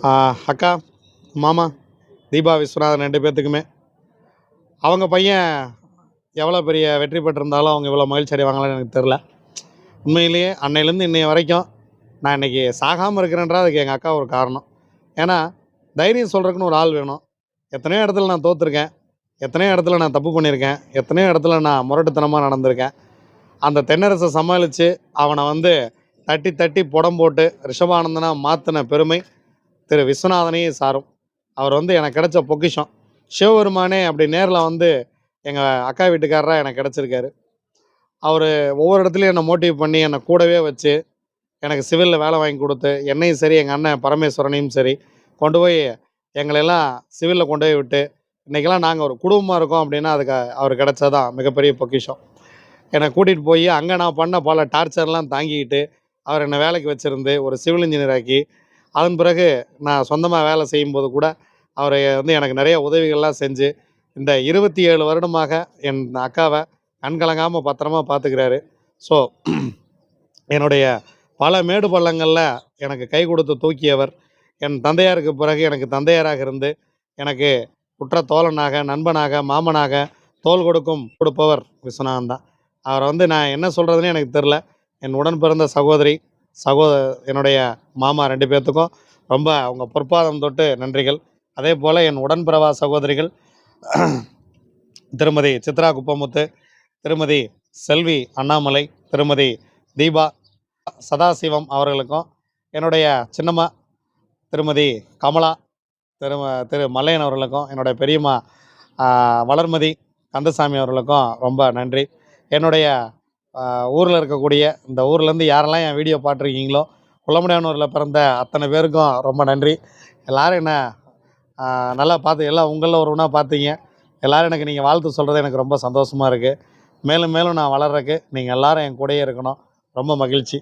அக்கா, மாமா, தீபா, விஸ்வநாதன் 2 பேத்துக்குமே. அவங்க பையன் எவ்வளோ பெரிய வெற்றி பெற்றிருந்தாலும், அவங்க இவ்வளோ மகிழ்ச்சி அடைவாங்களான்னு எனக்கு தெரில. உண்மையிலேயே அன்னையிலேருந்து இன்னைய வரைக்கும், நான் இன்னைக்கு சாகாம இருக்கிறேன்றா அதுக்கு எங்கள் அக்கா ஒரு காரணம். ஏன்னா, தைரியம் சொல்றதுக்குன்னு ஒரு ஆள் வேணும். எத்தனையோ இடத்துல நான் தோத்துருக்கேன். எத்தனையோ இடத்துல நான் தப்பு பண்ணியிருக்கேன். எத்தனையோ இடத்துல நான் முரட்டுத்தனமா நடந்திருக்கேன். அந்த தென்னரச சமாளித்து, அவன வந்து தட்டி தட்டி புடம் போட்டு ரிஷபானந்தனா மாத்துன பெருமை திரு விஸ்வநாதனையும் சாரும். அவர் வந்து எனக்கு கிடைச்ச பொக்கிஷம். சிவபெருமானே அப்படி நேரில் வந்து எங்கள் அக்கா வீட்டுக்காரரா எனக்கு கிடச்சிருக்காரு. அவர் ஒவ்வொரு இடத்துலையும் என்னை மோட்டிவ் பண்ணி என்னை கூடவே வச்சு எனக்கு சிவிலில் வேலை வாங்கி கொடுத்து, என்னையும் சரி எங்கள் அண்ணன் பரமேஸ்வரனையும் சரி கொண்டு போய் எங்களெல்லாம் சிவிலில் கொண்டு போய் விட்டு, இன்றைக்கெல்லாம் நாங்கள் ஒரு குடும்பமாக இருக்கோம் அப்படின்னா அதுக்கு அவர் கிடைச்சதான் மிகப்பெரிய பொக்கிஷம். என்னை கூட்டிகிட்டு போய் அங்கே நான் பண்ண பல டார்ச்சர்லாம் தாங்கிக்கிட்டு அவர் என்னை வேலைக்கு வச்சுருந்து ஒரு சிவில் இன்ஜினியர் ஆக்கி, அதன் பிறகு நான் சொந்தமாக வேலை செய்யும்போது கூட அவர் வந்து எனக்கு நிறைய உதவிகள்லாம் செஞ்சு இந்த 27 வருடமாக என் அக்காவை கண்கலங்காமல் பத்திரமா பார்த்துக்கிறாரு. ஸோ என்னுடைய பல மேடு பள்ளங்களில் எனக்கு கை கொடுத்து தூக்கியவர், என் தந்தையாருக்கு பிறகு எனக்கு தந்தையாராக இருந்து எனக்கு உற்ற தோழனாக, நண்பனாக, மாமனாக தோள் கொடுப்பவர் விஸ்வநாதன் தான். அவரை வந்து நான் என்ன சொல்கிறதுனே எனக்கு தெரில. என் உடன் பிறந்த சகோதரி, என்னுடைய மாமா 2 பேர்த்துக்கும் ரொம்ப அவங்க பொற்பாதம் தொட்டு நன்றிகள். அதே போல் என் உடன்பிறவா சகோதரிகள் திருமதி சித்ரா குப்பமுத்து, திருமதி செல்வி அண்ணாமலை, திருமதி தீபா சதாசிவம் அவர்களுக்கும், என்னுடைய சின்னம்மா திருமதி கமலா, திரு மல்லையன் அவர்களுக்கும், என்னுடைய பெரியம்மா வளர்மதி கந்தசாமி அவர்களுக்கும் ரொம்ப நன்றி. என்னுடைய ஊரில் இருக்கக்கூடிய இந்த ஊர்லேருந்து யாரெல்லாம் என் வீடியோ பார்த்துருக்கீங்களோ, குள்ளமுடையானூரில் பிறந்த அத்தனை பேருக்கும் ரொம்ப நன்றி. எல்லோரும் என்ன நல்லா பார்த்து எல்லாம் உங்களில் ஒருவனா பார்த்தீங்க. எல்லோரும் எனக்கு நீங்கள் வாழ்த்து சொல்கிறது எனக்கு ரொம்ப சந்தோஷமாக இருக்குது. மேலும் மேலும் நான் வளர்றதுக்கு நீங்கள் எல்லோரும் என் கூடயே இருக்கணும். ரொம்ப மகிழ்ச்சி.